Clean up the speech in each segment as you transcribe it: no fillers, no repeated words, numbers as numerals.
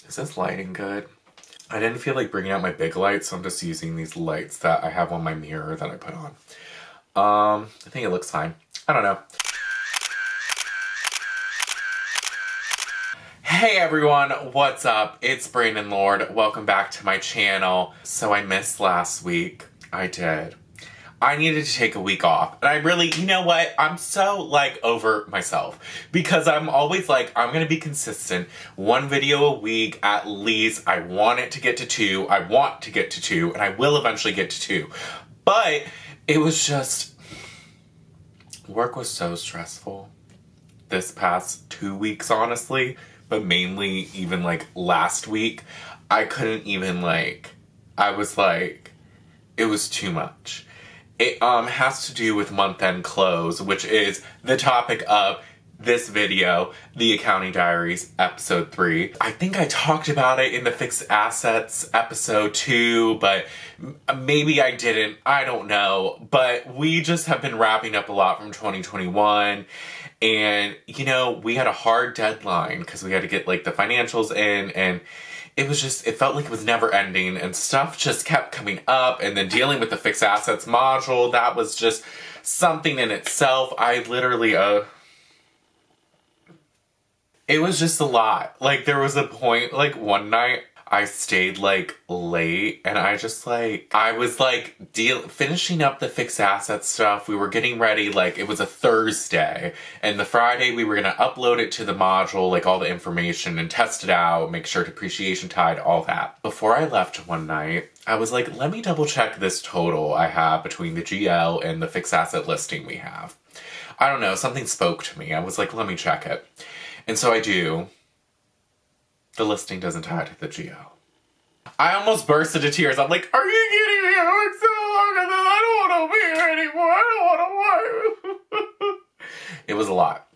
Is this lighting good? I didn't feel like bringing out my big lights, so I'm just using these lights that I have on my mirror that I put on. I think it looks fine. I don't know. Hey everyone, what's up? It's Brandon Lord. Welcome back to my channel. So I missed last week. I did. I needed to take a week off. And I really, you know what? I'm so, over myself. Because I'm always I'm gonna be consistent. One video a week, at least. I want it to get to 2. I want to get to 2. And I will eventually get to 2. But it was just... work was so stressful. This past 2 weeks, honestly. But mainly, even, last week. I couldn't even, I was it was too much. It has to do with month-end close, which is the topic of this video, The Accounting Diaries, episode 3. I think I talked about it in the Fixed Assets episode 2, but maybe I didn't. I don't know. But we just have been wrapping up a lot from 2021. And, you know, we had a hard deadline because we had to get, the financials in, and it was just, it felt like it was never ending, and stuff just kept coming up, and then dealing with the fixed assets module, that was just something in itself. I literally, it was just a lot. There was a point, one night, I stayed, late, and I just, I was, finishing up the fixed asset stuff. We were getting ready, it was a Thursday, and the Friday we were gonna upload it to the module, all the information, and test it out, make sure depreciation tied, all that. Before I left one night, I was let me double check this total I have between the GL and the fixed asset listing we have. I don't know, something spoke to me. I was let me check it. And so I do. The listing doesn't tie to the GL. I almost burst into tears. I'm like, are you kidding me? I worked so long and then I don't want to be here anymore. I don't want to work. It was a lot.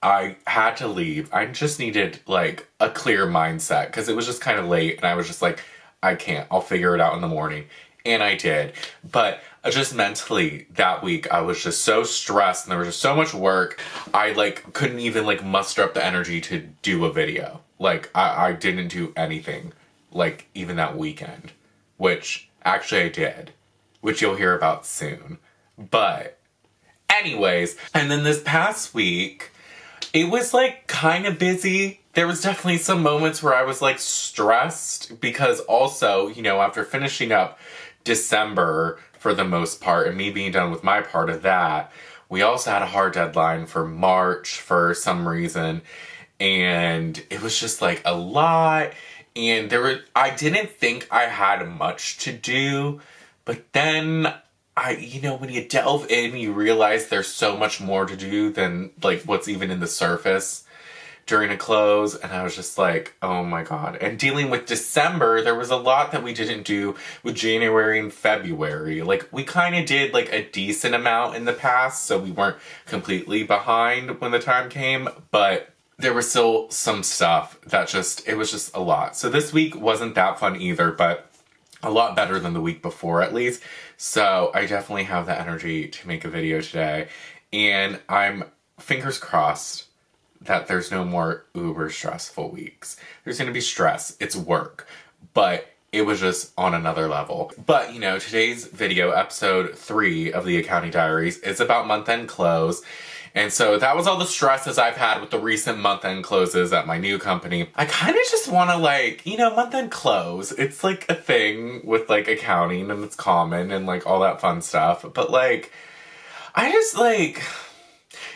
I had to leave. I just needed, a clear mindset because it was just kind of late and I was just I can't. I'll figure it out in the morning. And I did. But just mentally, that week, I was just so stressed and there was just so much work. I, couldn't even, muster up the energy to do a video. I didn't do anything, even that weekend. Which, actually I did. Which you'll hear about soon. But, anyways. And then this past week, it was, kind of busy. There was definitely some moments where I was, stressed. Because also, you know, after finishing up December for the most part, and me being done with my part of that, we also had a hard deadline for March for some reason, and it was just a lot, and I didn't think I had much to do, but then you know, when you delve in, you realize there's so much more to do than what's even in the surface during a close, and I was just oh my god. And dealing with December, there was a lot that we didn't do with January and February. We kind of did a decent amount in the past, so we weren't completely behind when the time came, but there was still some stuff that it was just a lot. So this week wasn't that fun either, but a lot better than the week before at least. So I definitely have the energy to make a video today, and I'm fingers crossed that there's no more uber stressful weeks. There's gonna be stress, it's work, but it was just on another level. But, you know, today's video, episode 3 of the Accounting Diaries, is about month-end close. And so that was all the stresses I've had with the recent month-end closes at my new company. I kind of just want to you know, month-end close. It's a thing with accounting, and it's common and all that fun stuff. But I just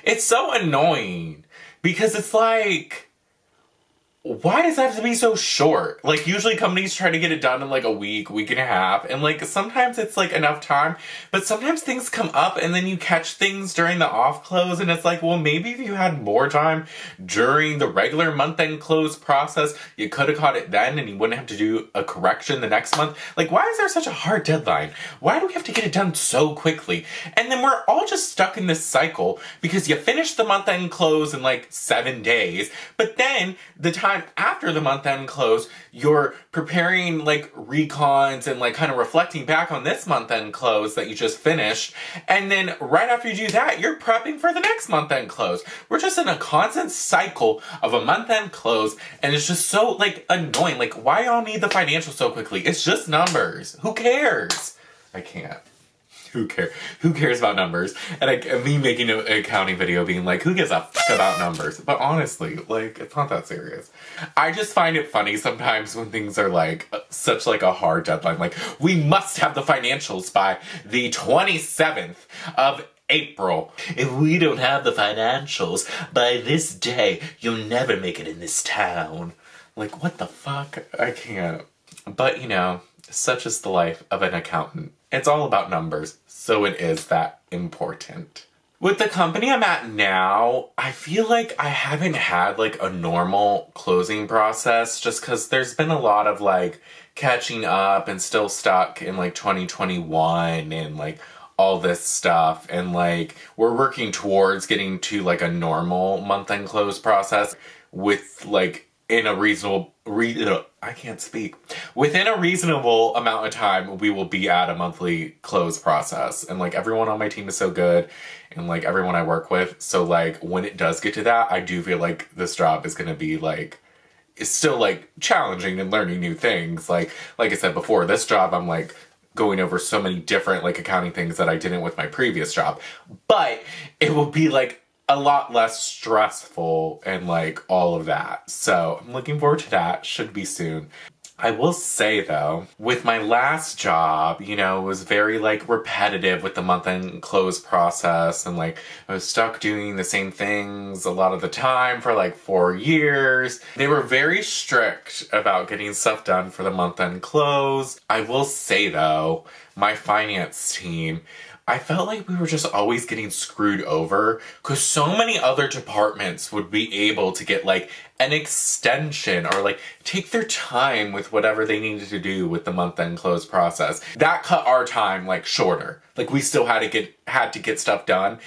it's so annoying. Because it's why does it have to be so short? Usually companies try to get it done in a week and a half. And sometimes it's enough time. But sometimes things come up and then you catch things during the off close. And it's well, maybe if you had more time during the regular month-end close process, you could have caught it then and you wouldn't have to do a correction the next month. Why is there such a hard deadline? Why do we have to get it done so quickly? And then we're all just stuck in this cycle because you finish the month-end close in 7 days. But then the time time after the month end close, you're preparing like recons and like kind of reflecting back on this month end close that you just finished. And then right after you do that, you're prepping for the next month end close. We're just in a constant cycle of a month end close, and it's just so like annoying. Like, why y'all need the financials so quickly? It's just numbers. Who cares? I can't. Who cares? Who cares about numbers? And me making an accounting video being like, who gives a fuck about numbers? But honestly, like, it's not that serious. I just find it funny sometimes when things are like, such like a hard deadline. Like, we must have the financials by the 27th of April. If we don't have the financials by this day, you'll never make it in this town. Like, what the fuck? I can't. But, you know, such is the life of an accountant. It's all about numbers, so it is that important. With the company I'm at now, I feel like I haven't had like a normal closing process just because there's been a lot of like catching up and still stuck in like 2021 and like all this stuff. And like we're working towards getting to like a normal month-end close process with like in a reasonable I can't speak. Within a reasonable amount of time, we will be at a monthly close process. And like everyone on my team is so good and like everyone I work with. So like when it does get to that, I do feel like this job is going to be like, it's still like challenging and learning new things. Like I said before, this job, I'm like going over so many different like accounting things that I didn't with my previous job, but it will be like a lot less stressful and like all of that. So I'm looking forward to that. Should be soon. I will say though, with my last job, you know, it was very like repetitive with the month-end close process, and like I was stuck doing the same things a lot of the time for like 4 years. They were very strict about getting stuff done for the month-end close. I will say though, my finance team, I felt like we were just always getting screwed over because so many other departments would be able to get like an extension or like take their time with whatever they needed to do with the month-end close process. That cut our time like shorter. Like we still had to get stuff done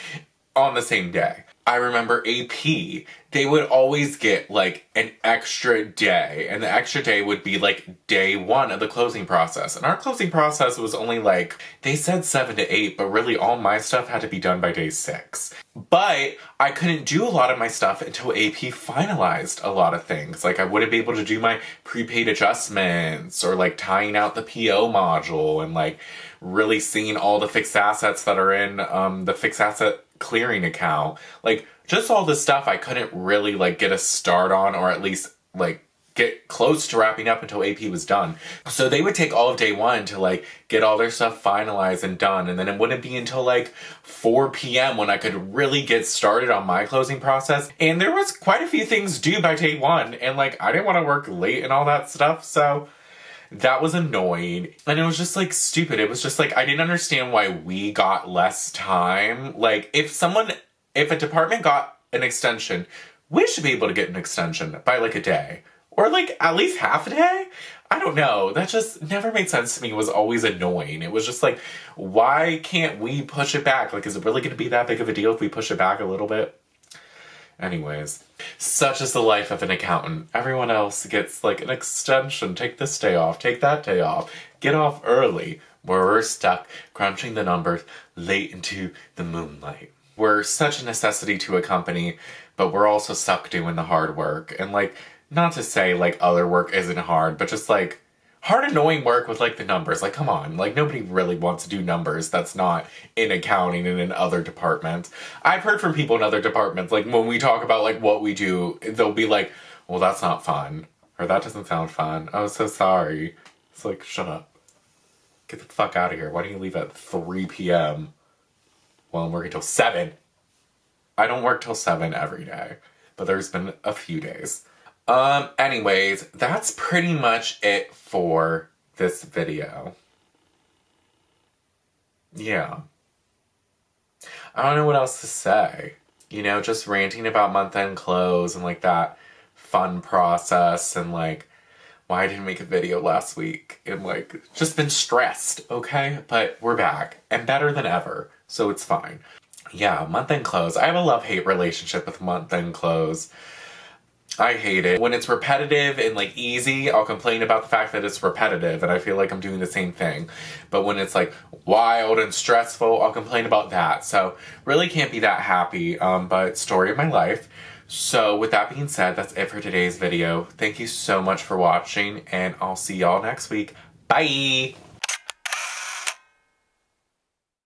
on the same day. I remember AP, they would always get like an extra day, and the extra day would be like day 1 of the closing process. And our closing process was only like, they said 7 to 8, but really all my stuff had to be done by day 6. But I couldn't do a lot of my stuff until AP finalized a lot of things. Like I wouldn't be able to do my prepaid adjustments or like tying out the PO module and like really seeing all the fixed assets that are in the fixed asset clearing account. Like just all this stuff I couldn't really like get a start on, or at least like get close to wrapping up until AP was done. So they would take all of day 1 to like get all their stuff finalized and done, and then it wouldn't be until like 4 p.m. when I could really get started on my closing process. And there was quite a few things due by day 1, and like I didn't want to work late and all that stuff, so that was annoying. And it was just like stupid. It was just like I didn't understand why we got less time. Like if a department got an extension, we should be able to get an extension by like a day. Or like at least half a day? I don't know. That just never made sense to me. It was always annoying. It was just like, why can't we push it back? Like, is it really going to be that big of a deal if we push it back a little bit? Anyways, such is the life of an accountant. Everyone else gets like an extension. Take this day off. Take that day off. Get off early. Where we're stuck crunching the numbers late into the moonlight. We're such a necessity to a company, but we're also stuck doing the hard work. And like, not to say like other work isn't hard, but just like hard annoying work with like the numbers. Like, come on, like nobody really wants to do numbers that's not in accounting and in other departments. I've heard from people in other departments, like when we talk about like what we do, they'll be like, well, that's not fun, or that doesn't sound fun. Oh, so sorry. It's like, shut up. Get the fuck out of here. Why don't you leave at 3 p.m? Well, I'm working till 7. I don't work till 7 every day, but there's been a few days. Anyways, that's pretty much it for this video. Yeah. I don't know what else to say. You know, just ranting about month-end close and like that fun process and like why I didn't make a video last week and like just been stressed, okay? But we're back and better than ever, so it's fine. Yeah, month-end close. I have a love-hate relationship with month-end close. I hate it. When it's repetitive and like easy, I'll complain about the fact that it's repetitive and I feel like I'm doing the same thing. But when it's like wild and stressful, I'll complain about that. So really can't be that happy, but story of my life. So with that being said, that's it for today's video. Thank you so much for watching and I'll see y'all next week. Bye!